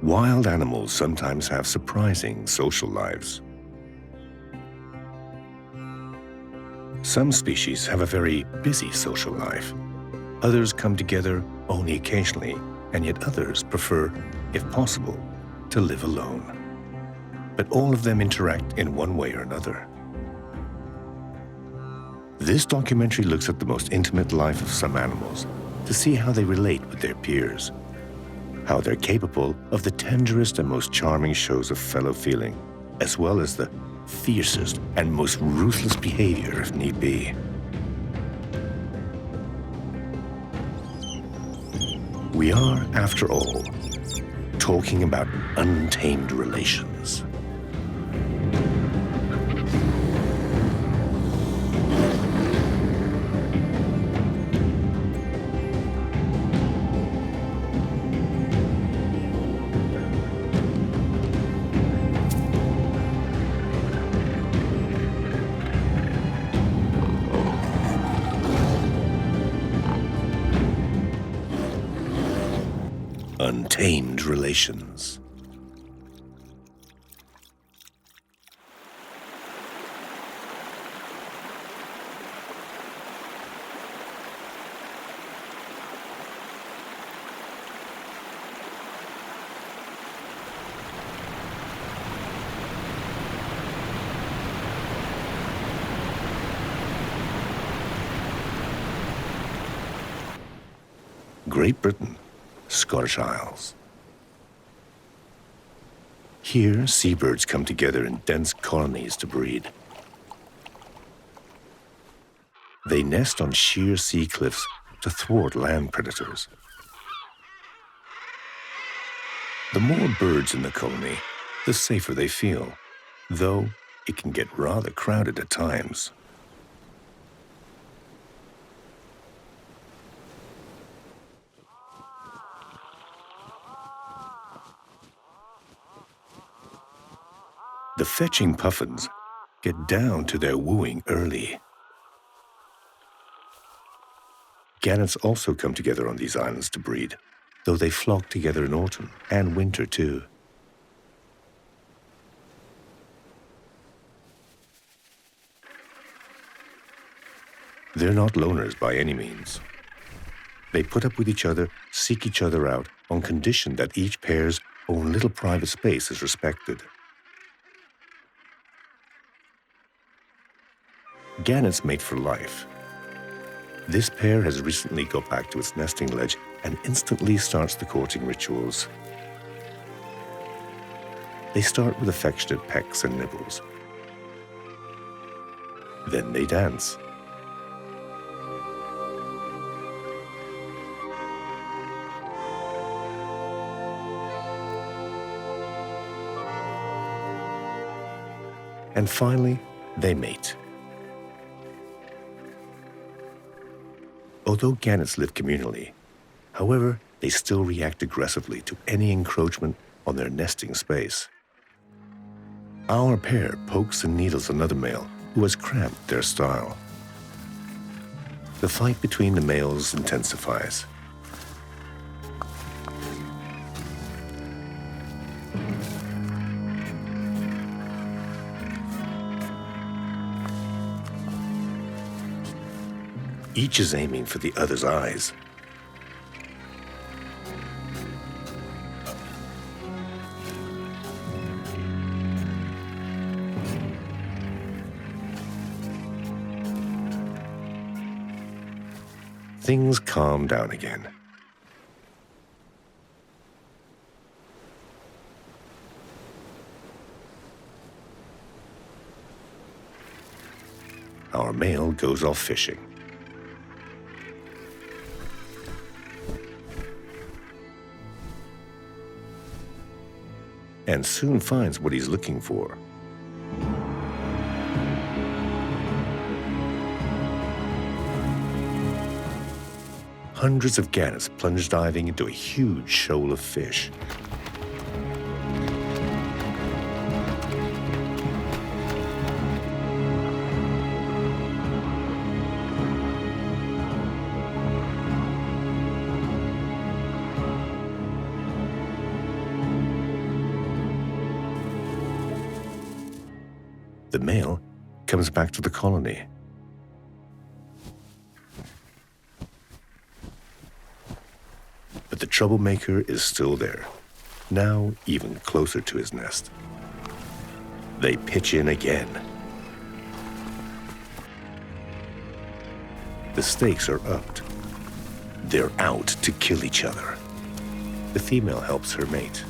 Wild animals sometimes have surprising social lives. Some species have a very busy social life. Others come together only occasionally, and yet others prefer, if possible, to live alone. But all of them interact in one way or another. This documentary looks at the most intimate life of some animals to see how they relate with their peers, how they're capable of the tenderest and most charming shows of fellow feeling, as well as the fiercest and most ruthless behavior if need be. We are, after all, talking about untamed relations. Untamed relations. Great Britain, Scottish Isles. Here, seabirds come together in dense colonies to breed. They nest on sheer sea cliffs to thwart land predators. The more birds in the colony, the safer they feel, though it can get rather crowded at times. The fetching puffins get down to their wooing early. Gannets also come together on these islands to breed, though they flock together in autumn and winter too. They're not loners by any means. They put up with each other, seek each other out, on condition that each pair's own little private space is respected. Gannets mate for life. This pair has recently got back to its nesting ledge and instantly starts the courting rituals. They start with affectionate pecks and nibbles. Then they dance. And finally, they mate. Although gannets live communally, however, they still react aggressively to any encroachment on their nesting space. Our pair pokes and needles another male who has cramped their style. The fight between the males intensifies. Each is aiming for the other's eyes. Things calm down again. Our male goes off fishing. And soon finds what he's looking for. Hundreds of gannets plunge diving into a huge shoal of fish. The male comes back to the colony. But the troublemaker is still there, now even closer to his nest. They pitch in again. The stakes are upped. They're out to kill each other. The female helps her mate.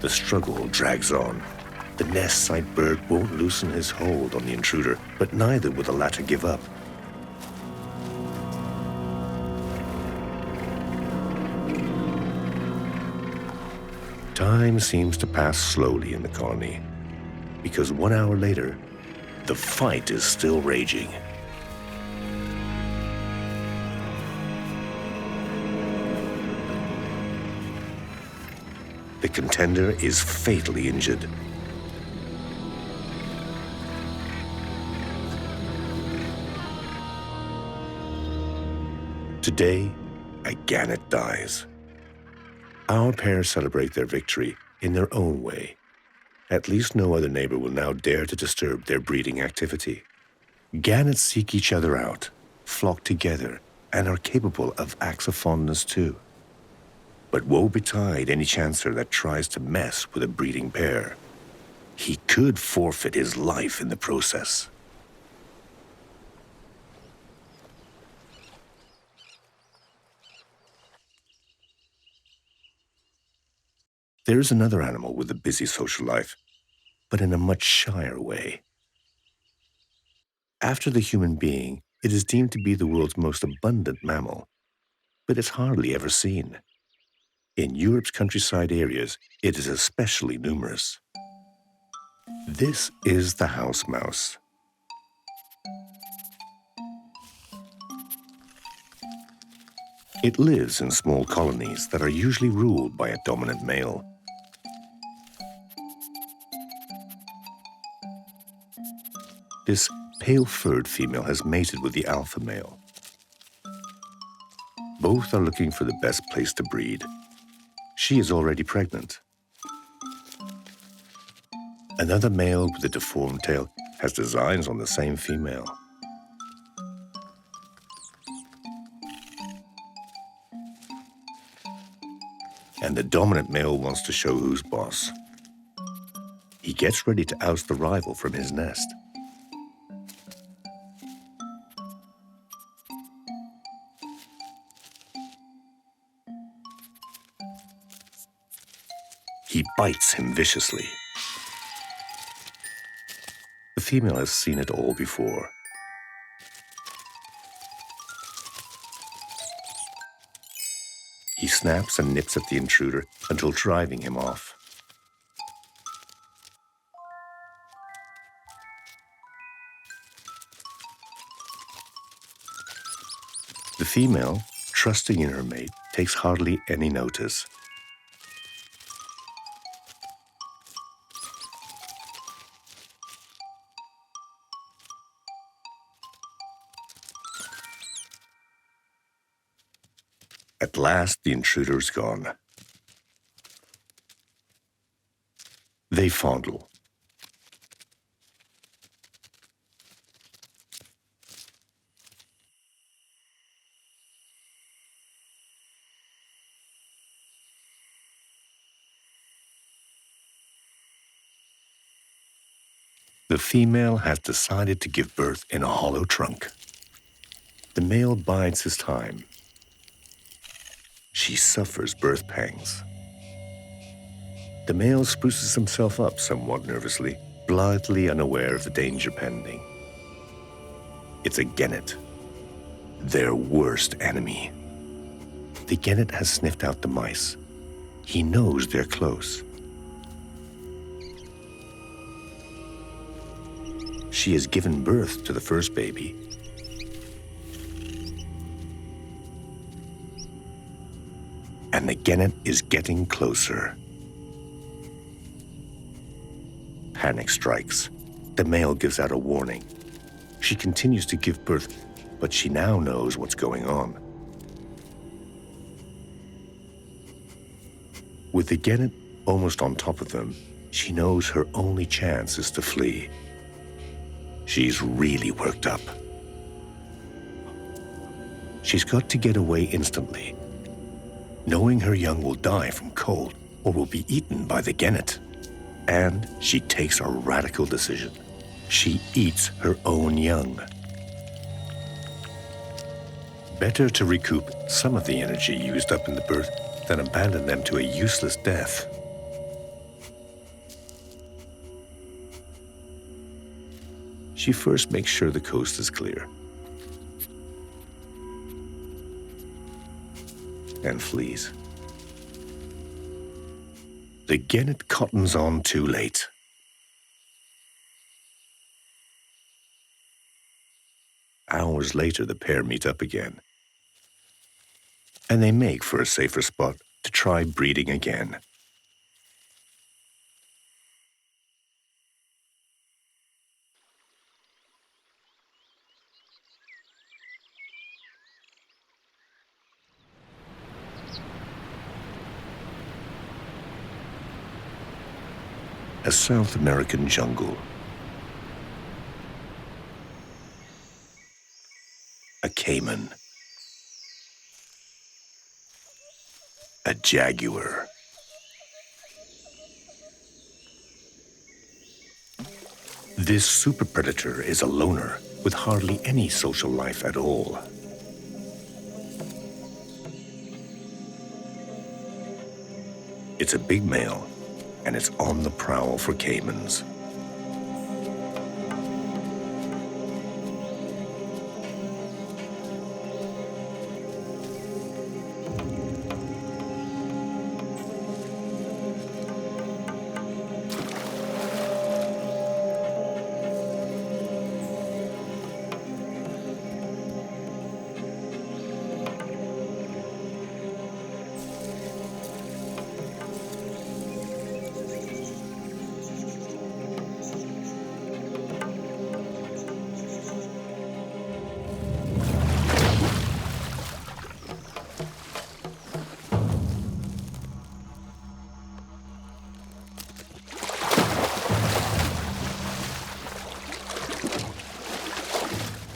The struggle drags on. The nest-side bird won't loosen his hold on the intruder, but neither will the latter give up. Time seems to pass slowly in the colony, because 1 hour later, the fight is still raging. The contender is fatally injured. Today, a gannet dies. Our pair celebrate their victory in their own way. At least no other neighbor will now dare to disturb their breeding activity. Gannets seek each other out, flock together, and are capable of acts of fondness too. But woe betide any chancer that tries to mess with a breeding pair. He could forfeit his life in the process. There is another animal with a busy social life, but in a much shyer way. After the human being, it is deemed to be the world's most abundant mammal, but it's hardly ever seen. In Europe's countryside areas, it is especially numerous. This is the house mouse. It lives in small colonies that are usually ruled by a dominant male. This pale-furred female has mated with the alpha male. Both are looking for the best place to breed. She is already pregnant. Another male with a deformed tail has designs on the same female. And the dominant male wants to show who's boss. He gets ready to oust the rival from his nest. He bites him viciously. The female has seen it all before. He snaps and nips at the intruder until driving him off. The female, trusting in her mate, takes hardly any notice. At last, the intruder is gone. They fondle. The female has decided to give birth in a hollow trunk. The male bides his time. She suffers birth pangs. The male spruces himself up somewhat nervously, blithely unaware of the danger pending. It's a gannet, their worst enemy. The gannet has sniffed out the mice. He knows they're close. She has given birth to the first baby. And the gannet is getting closer. Panic strikes. The male gives out a warning. She continues to give birth, but she now knows what's going on. With the gannet Almost on top of them, she knows her only chance is to flee. She's really worked up. She's got to get away instantly, knowing her young will die from cold or will be eaten by the genet. And she takes a radical decision. She eats her own young. Better to recoup some of the energy used up in the birth than abandon them to a useless death. She first makes sure the coast is clear and flees. The genet cottons on too late. Hours later, the pair meet up again, and they make for a safer spot to try breeding again. A South American jungle. A caiman. A jaguar. This super predator is a loner with hardly any social life at all. It's a big male, and it's on the prowl for caimans.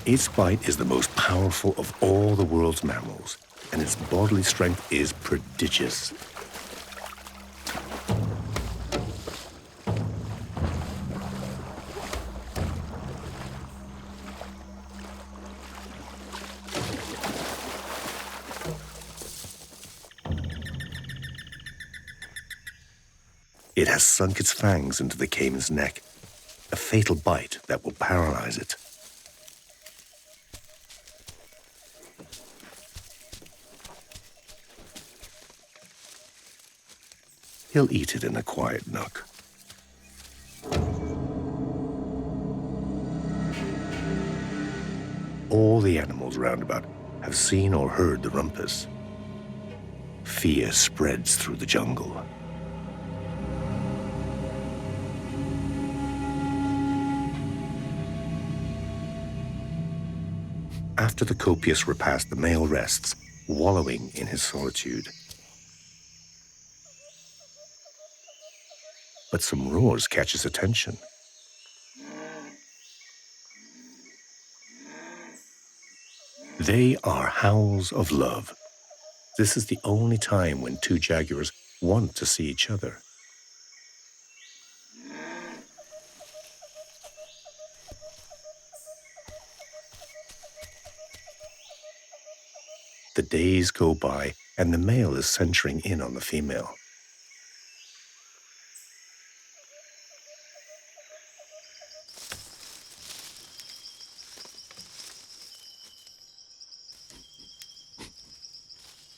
Its bite is the most powerful of all the world's mammals, and its bodily strength is prodigious. It has sunk its fangs into the caiman's neck, a fatal bite that will paralyze it. He'll eat it in a quiet nook. All the animals roundabout have seen or heard the rumpus. Fear spreads through the jungle. After the copious repast, the male rests, wallowing in his solitude. But some roars catch his attention. They are howls of love. This is the only time when two jaguars want to see each other. The days go by, and the male is centering in on the female.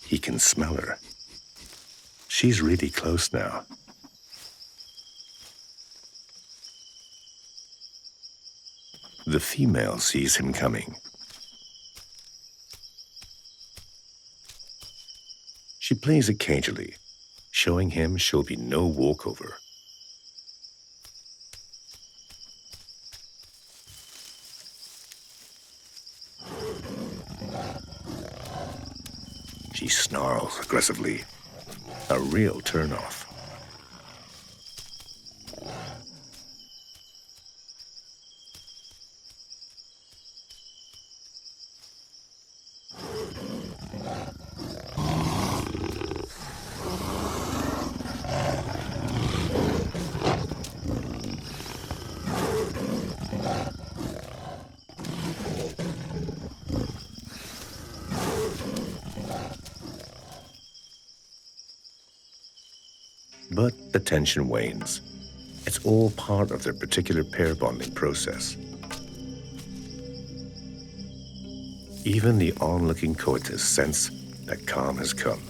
He can smell her. She's really close now. The female sees him coming. She plays it cagily, showing him she'll be no walkover. She snarls aggressively, a real turnoff. But the tension wanes. It's all part of their particular pair bonding process. Even the onlooking coitus sense that calm has come.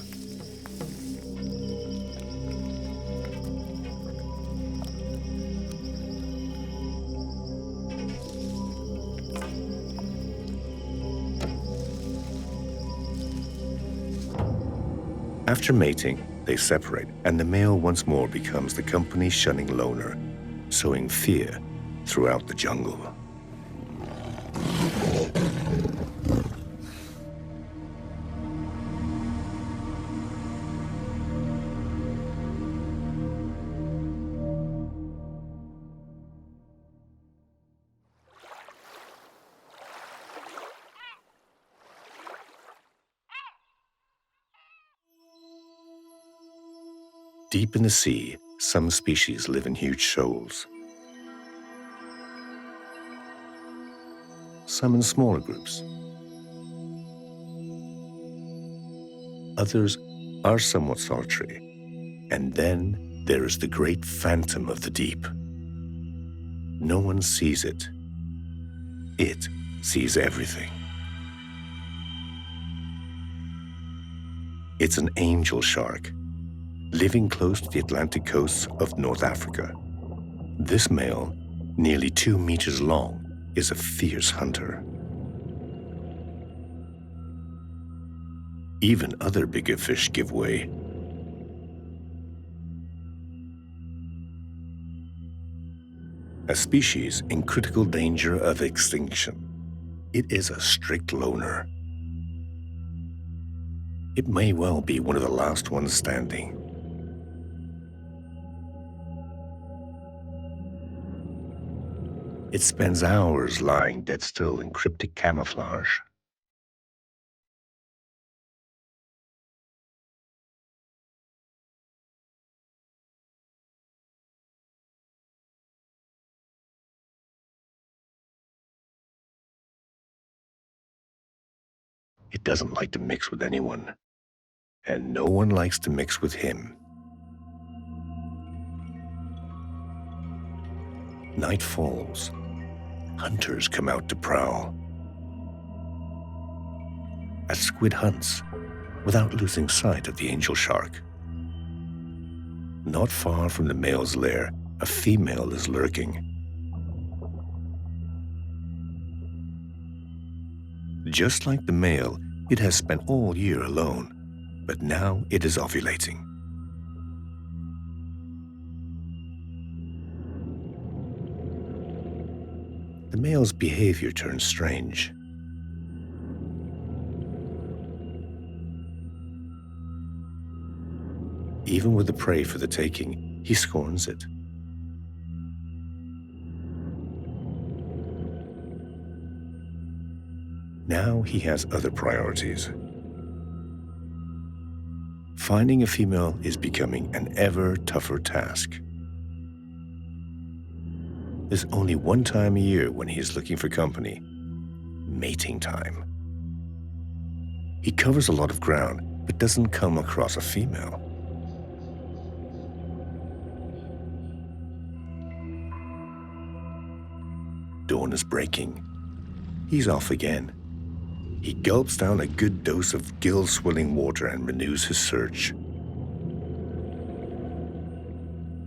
After mating, they separate, and the male once more becomes the company-shunning loner, sowing fear throughout the jungle. Deep in the sea, some species live in huge shoals. Some in smaller groups. Others are somewhat solitary. And then there is the great phantom of the deep. No one sees it. It sees everything. It's an angel shark, living close to the Atlantic coasts of North Africa. This male, nearly 2 meters long, is a fierce hunter. Even other bigger fish give way. A species in critical danger of extinction, it is a strict loner. It may well be one of the last ones standing. It spends hours lying dead still in cryptic camouflage. It doesn't like to mix with anyone, and no one likes to mix with him. Night falls. Hunters come out to prowl. A squid hunts without losing sight of the angel shark. Not far from the male's lair, a female is lurking. Just like the male, it has spent all year alone, but now it is ovulating. The male's behavior turns strange. Even with the prey for the taking, he scorns it. Now he has other priorities. Finding a female is becoming an ever tougher task. There's only one time a year when he is looking for company: mating time. He covers a lot of ground, but doesn't come across a female. Dawn is breaking. He's off again. He gulps down a good dose of gill-swilling water and renews his search.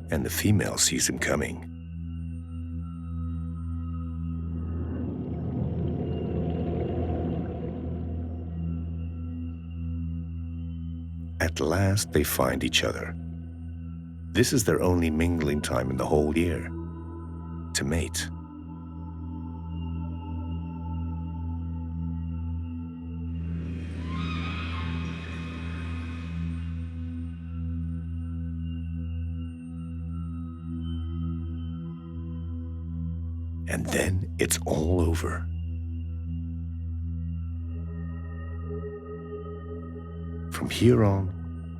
And the female sees him coming. At last, they find each other. This is their only mingling time in the whole year, to mate. And then it's all over. From here on,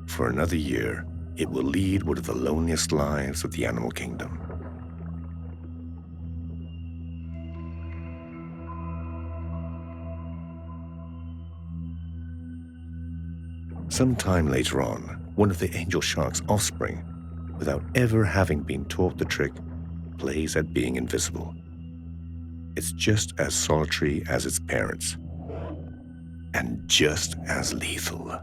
for another year, it will lead one of the loneliest lives of the animal kingdom. Sometime later on, one of the angel shark's offspring without ever having been taught the trick, plays at being invisible. It's just as solitary as its parents, and just as lethal.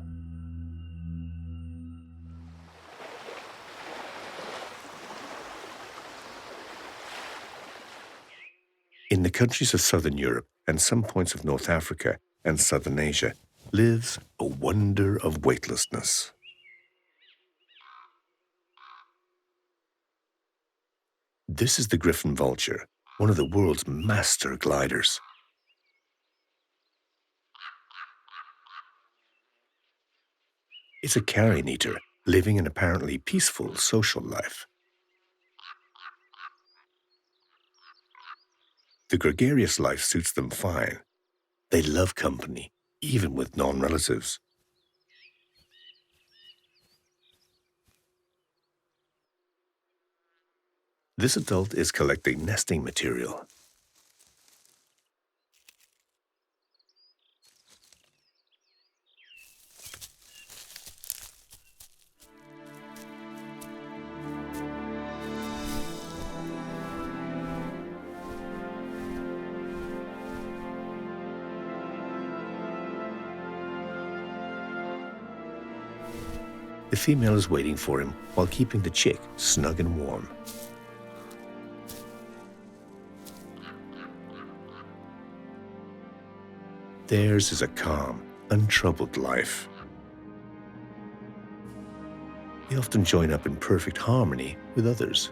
In the countries of southern Europe and some points of North Africa and southern Asia lives a wonder of weightlessness. This is the griffon vulture, one of the world's master gliders. It's a carrion eater living an apparently peaceful social life. The gregarious life suits them fine. They love company, even with non-relatives. This adult is collecting nesting material. The female is waiting for him while keeping the chick snug and warm. Theirs is a calm, untroubled life. They often join up in perfect harmony with others.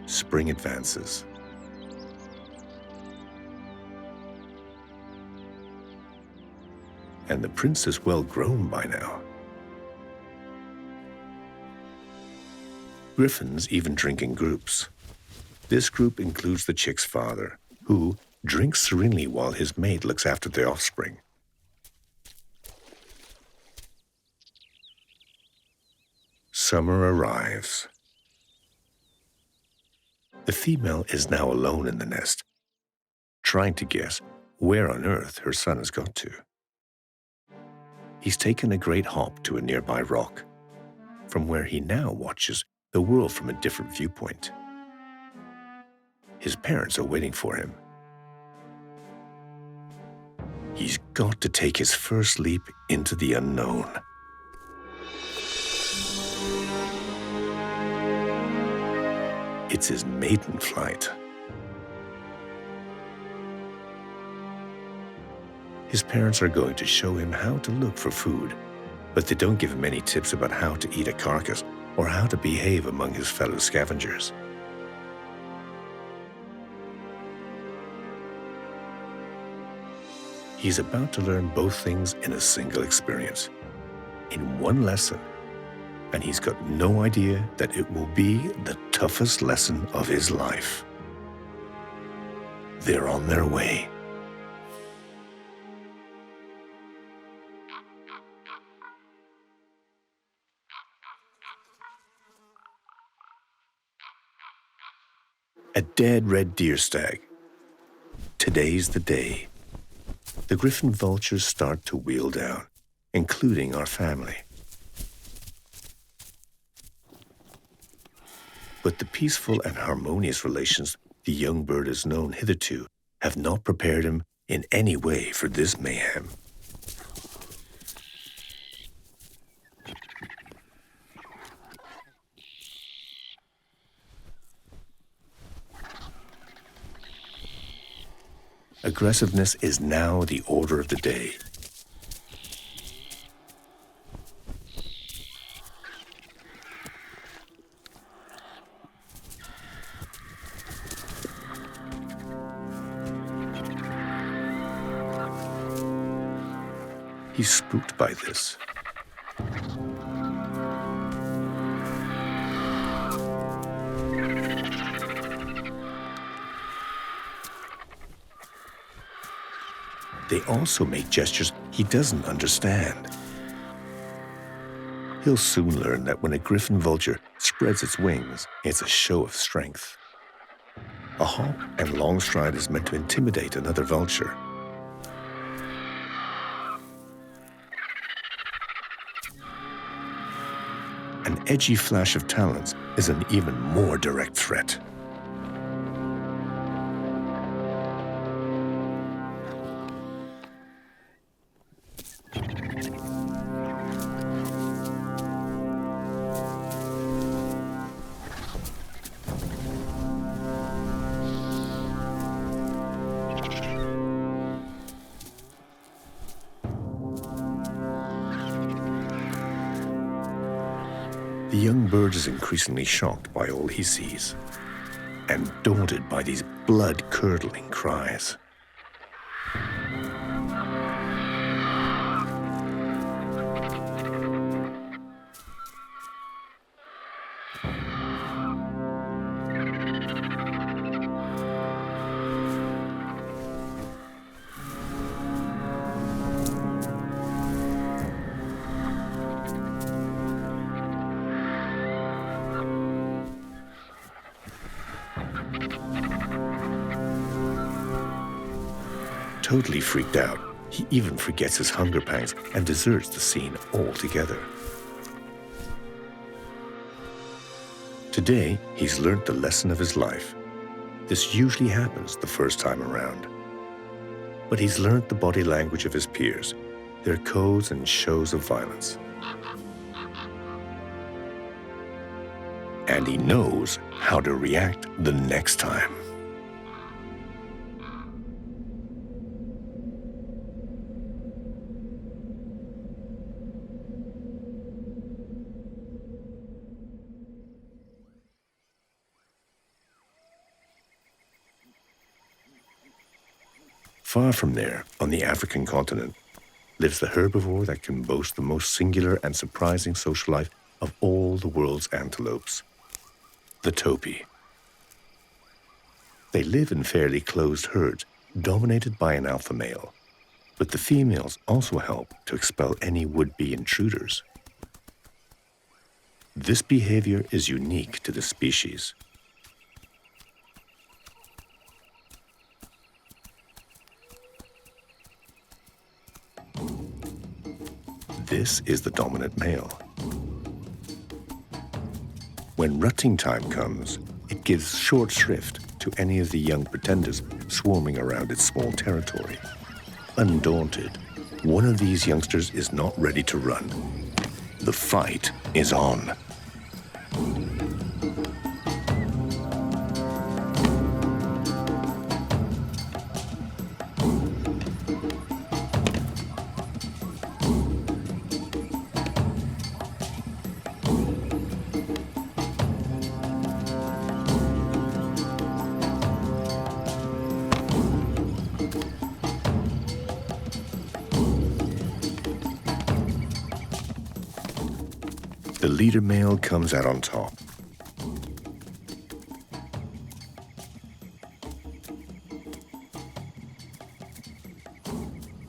Spring advances. And the prince is well grown by now. Griffons even drink in groups. This group includes the chick's father, who drinks serenely while his mate looks after the offspring. Summer arrives. The female is now alone in the nest, trying to guess where on earth her son has got to. He's taken a great hop to a nearby rock, from where he now watches the world from a different viewpoint. His parents are waiting for him. He's got to take his first leap into the unknown. It's his maiden flight. His parents are going to show him how to look for food, but they don't give him any tips about how to eat a carcass or how to behave among his fellow scavengers. He's about to learn both things in a single experience, in one lesson, and he's got no idea that it will be the toughest lesson of his life. They're on their way. A dead red deer stag. Today's the day. The griffon vultures start to wheel down, including our family. But the peaceful and harmonious relations the young bird has known hitherto have not prepared him in any way for this mayhem. Aggressiveness is now the order of the day. He's spooked by this. They also make gestures he doesn't understand. He'll soon learn that when a griffon vulture spreads its wings, it's a show of strength. A hop and long stride is meant to intimidate another vulture. an edgy flash of talons is an even more direct threat. The young bird is increasingly shocked by all he sees and daunted by these blood-curdling cries. Totally freaked out, he even forgets his hunger pangs and deserts the scene altogether. Today, he's learned the lesson of his life. This usually happens the first time around. But he's learned the body language of his peers, their codes and shows of violence. And he knows how to react the next time. Far from there, on the African continent, lives the herbivore that can boast the most singular and surprising social life of all the world's antelopes, the topi. They live in fairly closed herds, dominated by an alpha male, but the females also help to expel any would-be intruders. This behavior is unique to the species. This is the dominant male. When rutting time comes, it gives short shrift to any of the young pretenders swarming around its small territory. Undaunted, one of these youngsters is not ready to run. The fight is on. The leader male comes out on top.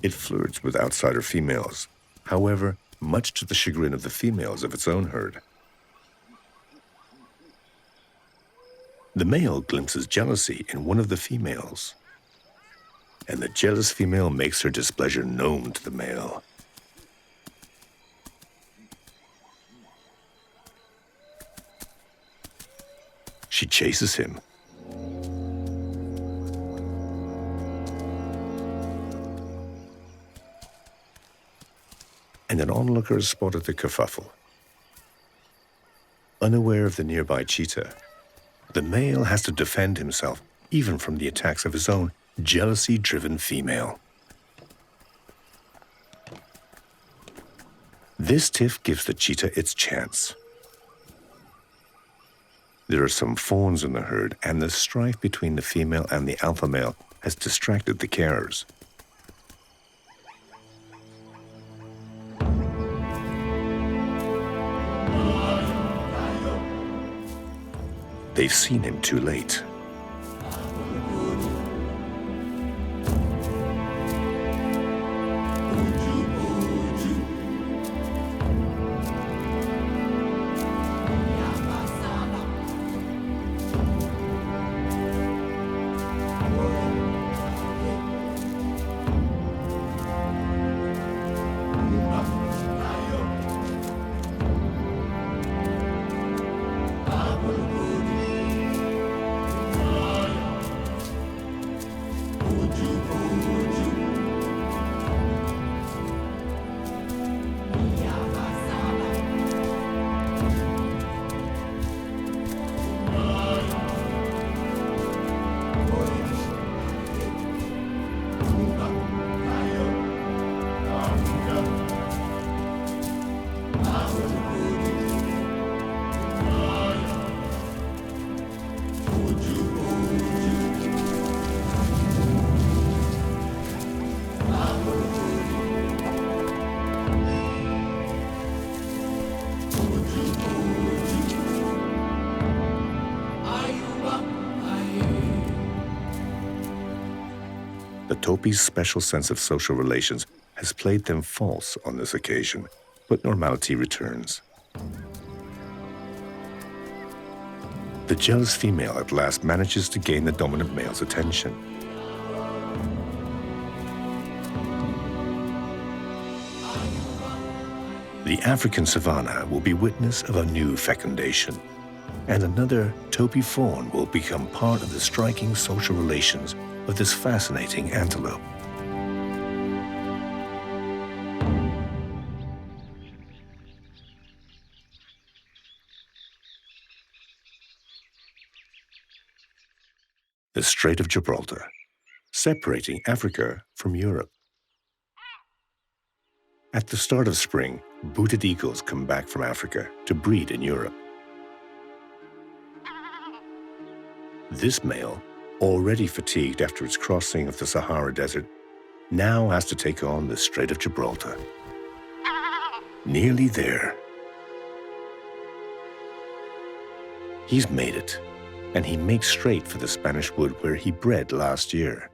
It flirts with outsider females, however, much to the chagrin of the females of its own herd. The male glimpses jealousy in one of the females, and the jealous female makes her displeasure known to the male. She chases him. And an onlooker has spotted the kerfuffle. Unaware of the nearby cheetah, the male has to defend himself even from the attacks of his own jealousy-driven female. This tiff gives the cheetah its chance. There are some fawns in the herd, and the strife between the female and the alpha male has distracted the carers. They've seen him too late. The Topi's special sense of social relations has played them false on this occasion, but normality returns. The jealous female at last manages to gain the dominant male's attention. The African savanna will be witness of a new fecundation, and another Topi fawn will become part of the striking social relations of this fascinating antelope. The Strait of Gibraltar, separating Africa from Europe. At the start of spring, booted eagles come back from Africa to breed in Europe. This male, already fatigued after its crossing of the Sahara Desert, now has to take on the Strait of Gibraltar. Nearly there. He's made it, and he makes straight for the Spanish wood where he bred last year.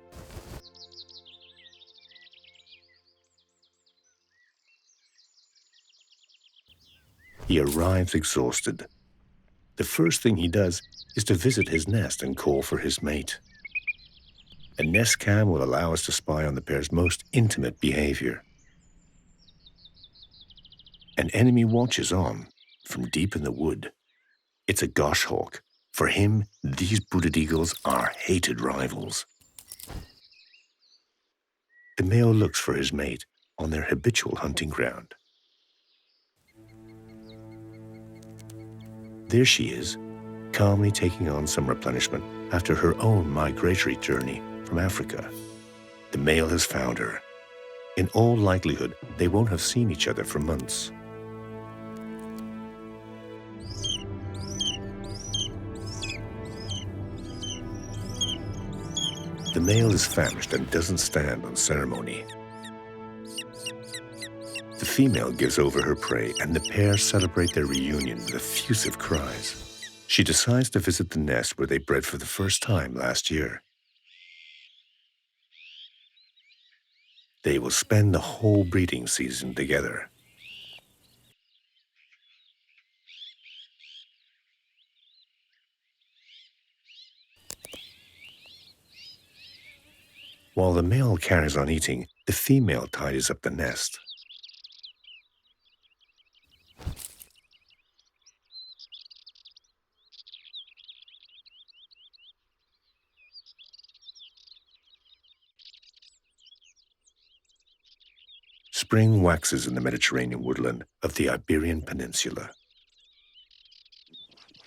He arrives exhausted. The first thing he does is to visit his nest and call for his mate. A nest cam will allow us to spy on the pair's most intimate behavior. An enemy watches on from deep in the wood. It's a goshawk. For him, these booted eagles are hated rivals. The male looks for his mate on their habitual hunting ground. There she is, calmly taking on some replenishment after her own migratory journey from Africa. The male has found her. In all likelihood, they won't have seen each other for months. The male is famished and doesn't stand on ceremony. The female gives over her prey, and the pair celebrate their reunion with effusive cries. She decides to visit the nest where they bred for the first time last year. They will spend the whole breeding season together. While the male carries on eating, the female tidies up the nest. Spring waxes in the Mediterranean woodland of the Iberian Peninsula.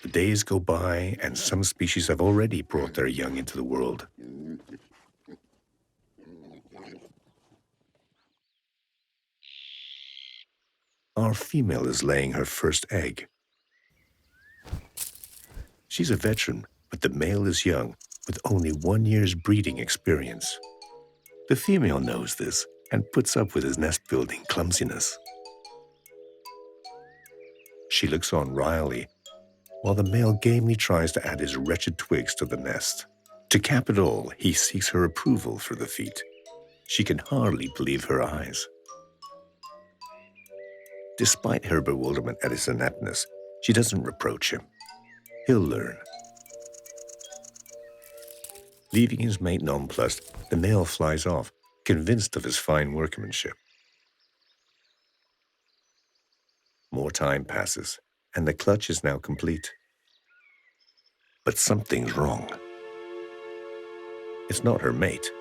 The days go by, and some species have already brought their young into the world. Our female is laying her first egg. She's a veteran, but the male is young, with only 1 year's breeding experience. The female knows this and puts up with his nest-building clumsiness. She looks on wryly, while the male gamely tries to add his wretched twigs to the nest. To cap it all, he seeks her approval for the feat. She can hardly believe her eyes. Despite her bewilderment at his ineptness, she doesn't reproach him. He'll learn. Leaving his mate nonplussed, the male flies off, convinced of his fine workmanship. More time passes, and the clutch is now complete. But something's wrong. It's not her mate.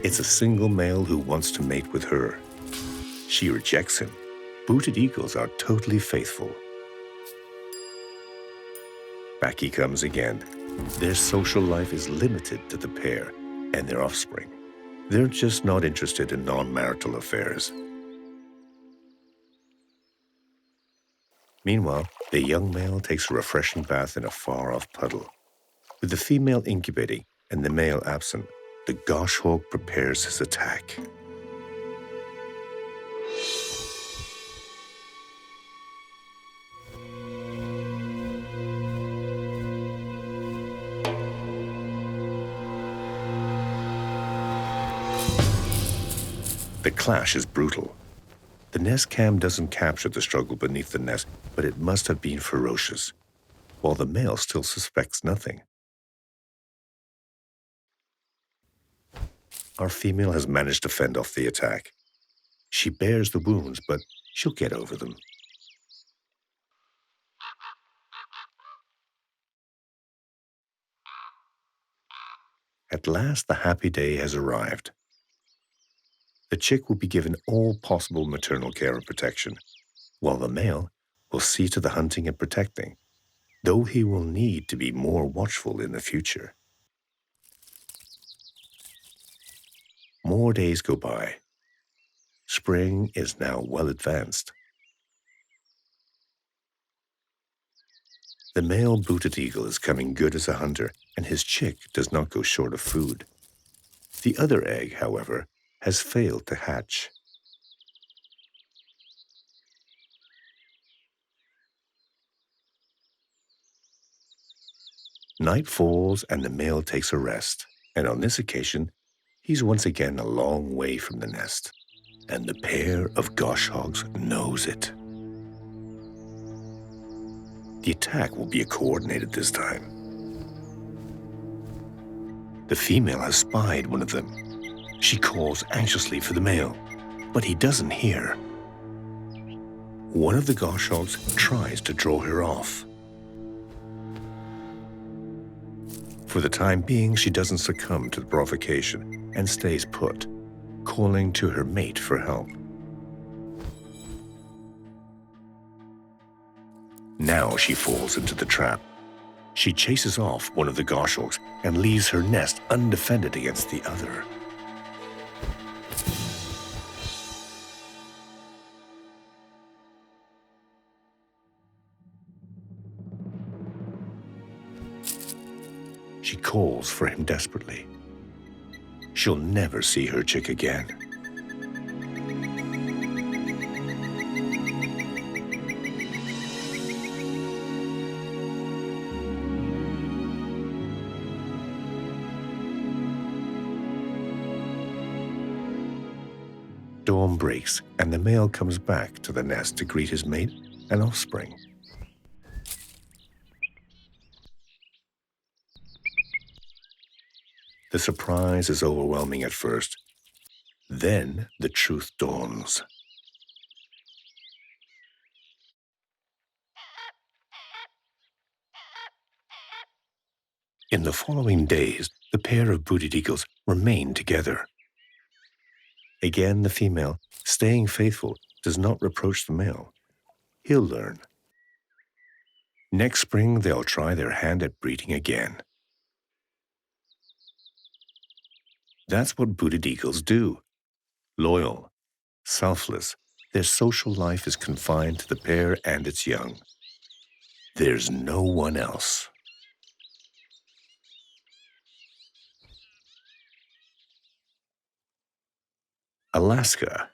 It's a single male who wants to mate with her. She rejects him. Booted eagles are totally faithful. Back he comes again. Their social life is limited to the pair and their offspring. They're just not interested in non-marital affairs. Meanwhile, the young male takes a refreshing bath in a far-off puddle. With the female incubating and the male absent, the goshawk prepares his attack. The clash is brutal. The nest cam doesn't capture the struggle beneath the nest, but it must have been ferocious, while the male still suspects nothing. Our female has managed to fend off the attack. She bears the wounds, but she'll get over them. At last, the happy day has arrived. The chick will be given all possible maternal care and protection, while the male will see to the hunting and protecting, though he will need to be more watchful in the future. More days go by. Spring is now well advanced. The male booted eagle is coming good as a hunter, and his chick does not go short of food. The other egg, however, has failed to hatch. Night falls and the male takes a rest, and on this occasion, he's once again a long way from the nest, and the pair of goshawks knows it. The attack will be coordinated this time. The female has spied one of them. She calls anxiously for the male, but he doesn't hear. One of the goshawks tries to draw her off. For the time being, she doesn't succumb to the provocation and stays put, calling to her mate for help. Now she falls into the trap. She chases off one of the goshawks and leaves her nest undefended against the other. She calls for him desperately. She'll never see her chick again. Dawn breaks, and the male comes back to the nest to greet his mate and offspring. The surprise is overwhelming at first. Then the truth dawns. In the following days, the pair of booted eagles remain together. Again, the female, staying faithful, does not reproach the male. He'll learn. Next spring, they'll try their hand at breeding again. That's what booted eagles do. Loyal, selfless, their social life is confined to the pair and its young. There's no one else. Alaska.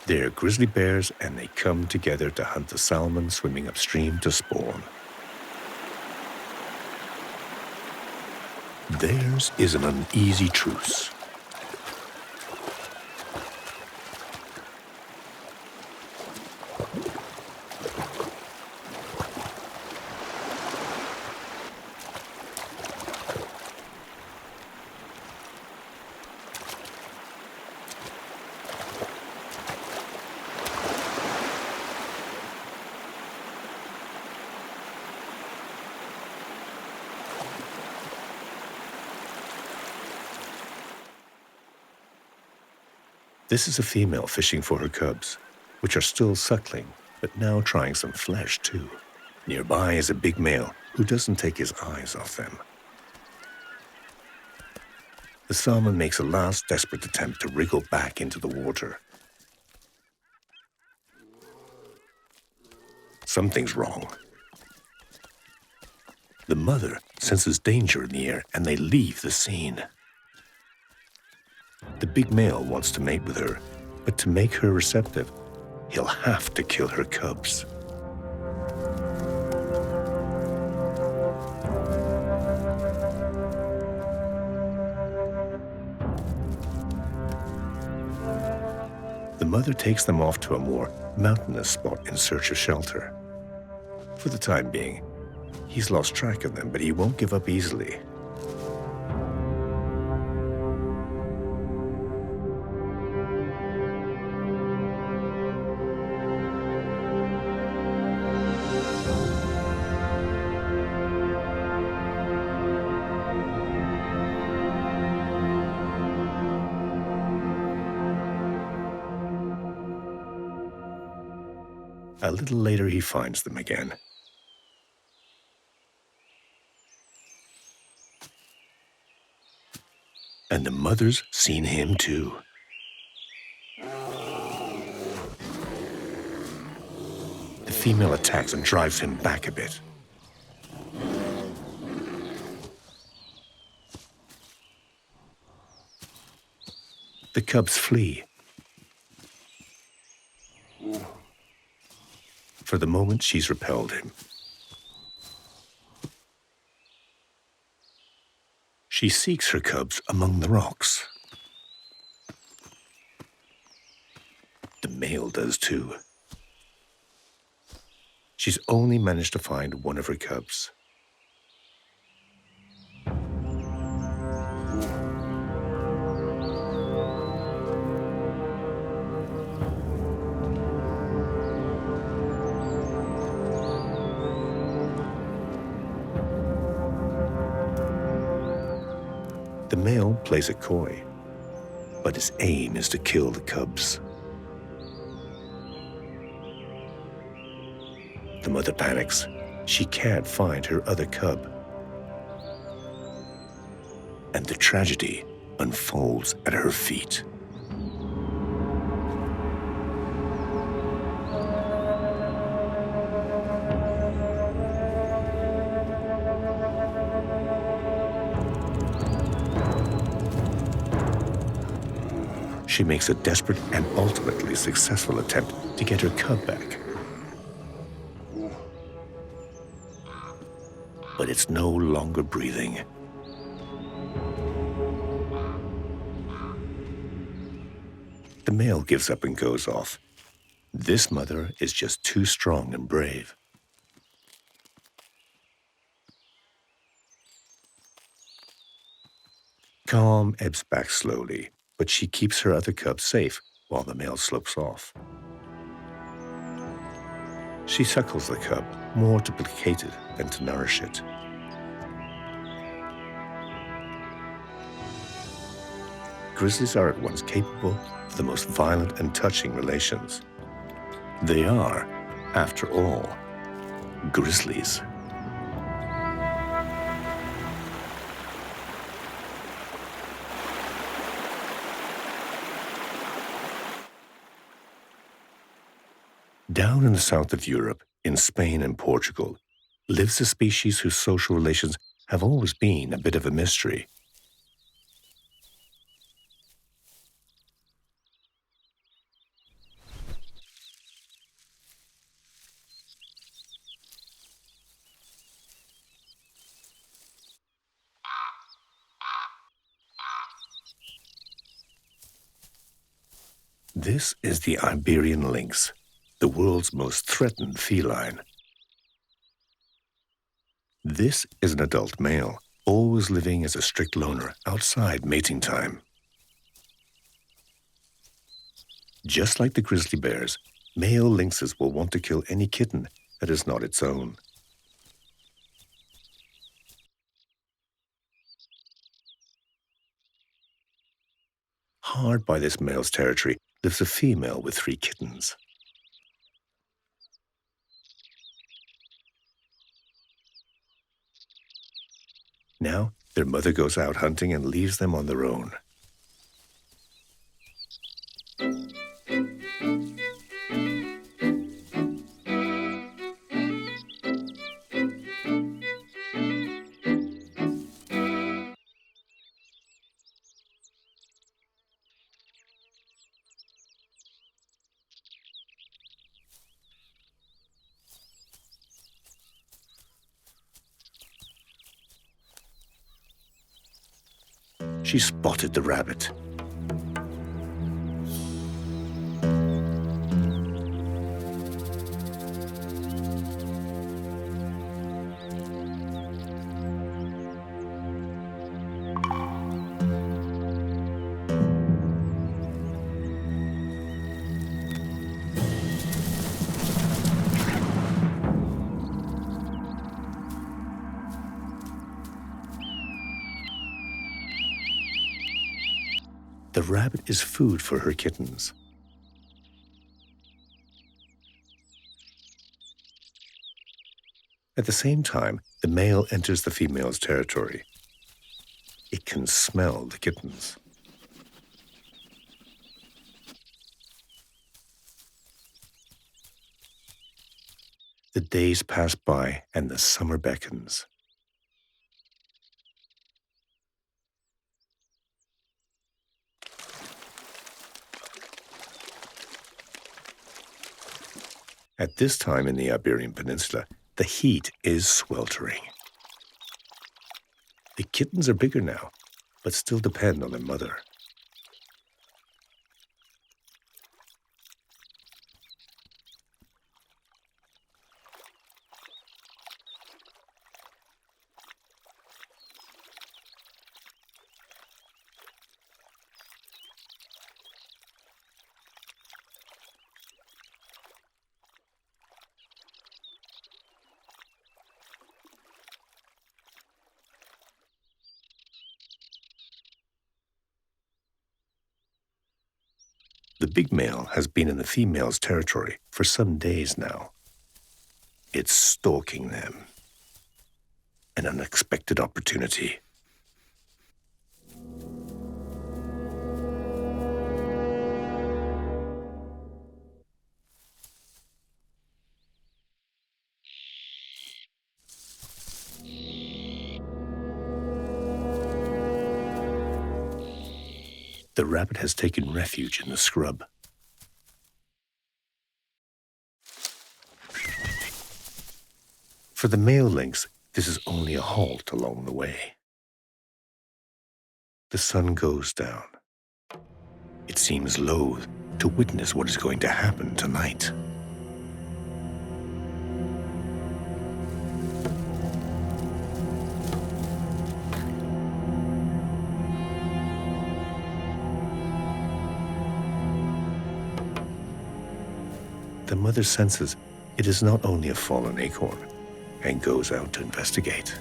They're grizzly bears, and they come together to hunt the salmon swimming upstream to spawn. Theirs is an uneasy truce. This is a female fishing for her cubs, which are still suckling, but now trying some flesh too. Nearby is a big male who doesn't take his eyes off them. The salmon makes a last desperate attempt to wriggle back into the water. Something's wrong. The mother senses danger in the air, and they leave the scene. The big male wants to mate with her, but to make her receptive, he'll have to kill her cubs. The mother takes them off to a more mountainous spot in search of shelter. For the time being, he's lost track of them, but he won't give up easily. A little later, he finds them again. And the mother's seen him too. The female attacks and drives him back a bit. The cubs flee. For the moment, she's repelled him. She seeks her cubs among the rocks. The male does too. She's only managed to find one of her cubs. The male plays it coy, but his aim is to kill the cubs. The mother panics. She can't find her other cub. And the tragedy unfolds at her feet. She makes a desperate and ultimately successful attempt to get her cub back. But it's no longer breathing. The male gives up and goes off. This mother is just too strong and brave. Calm ebbs back slowly, but she keeps her other cub safe while the male slopes off. She suckles the cub, more to placate it than to nourish it. Grizzlies are at once capable of the most violent and touching relations. They are, after all, grizzlies. Down in the south of Europe, in Spain and Portugal, lives a species whose social relations have always been a bit of a mystery. This is the Iberian lynx, the world's most threatened feline. This is an adult male, always living as a strict loner outside mating time. Just like the grizzly bears, male lynxes will want to kill any kitten that is not its own. Hard by this male's territory lives a female with 3 kittens. Now, their mother goes out hunting and leaves them on their own. she spotted the rabbit. The rabbit is food for her kittens. At the same time, the male enters the female's territory. It can smell the kittens. The days pass by and the summer beckons. At this time in the Iberian Peninsula, the heat is sweltering. The kittens are bigger now, but still depend on their mother. The big male has been in the female's territory for some days now. It's stalking them. An unexpected opportunity. The rabbit has taken refuge in the scrub. For the male lynx, this is only a halt along the way. The sun goes down. It seems loath to witness what is going to happen tonight. The mother senses it is not only a fallen acorn and goes out to investigate.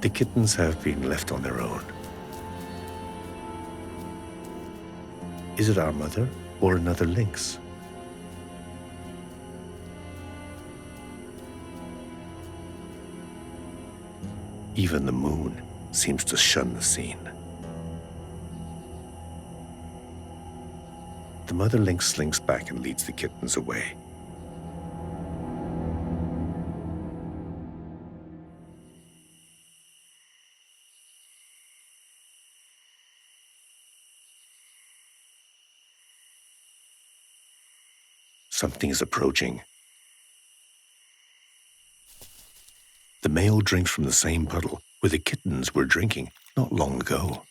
The kittens have been left on their own. Is it our mother or another lynx? Even the moon seems to shun the scene. The mother lynx slinks back and leads the kittens away. Something is approaching. The male drinks from the same puddle where the kittens were drinking not long ago.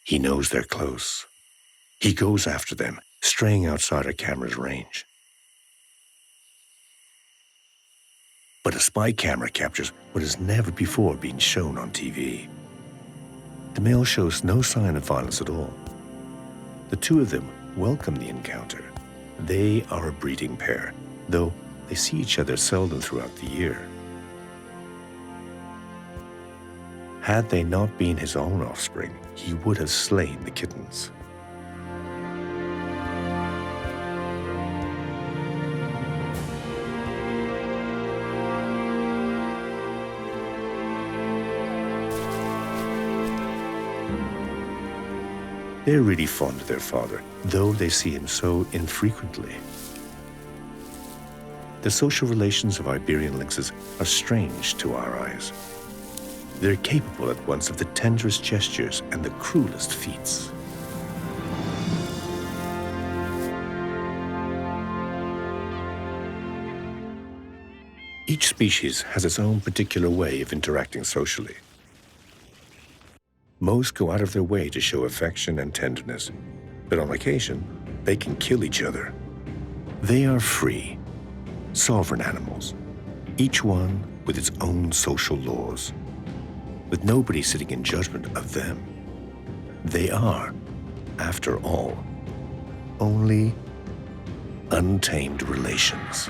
He knows they're close. He goes after them, straying outside a camera's range. But a spy camera captures what has never before been shown on TV. The male shows no sign of violence at all. The two of them welcome the encounter. They are a breeding pair, though they see each other seldom throughout the year. Had they not been his own offspring, he would have slain the kittens. They're really fond of their father, though they see him so infrequently. The social relations of Iberian lynxes are strange to our eyes. They're capable at once of the tenderest gestures and the cruelest feats. Each species has its own particular way of interacting socially. Most go out of their way to show affection and tenderness, but on occasion, they can kill each other. They are free, sovereign animals, each one with its own social laws, with nobody sitting in judgment of them. They are, after all, only untamed relations.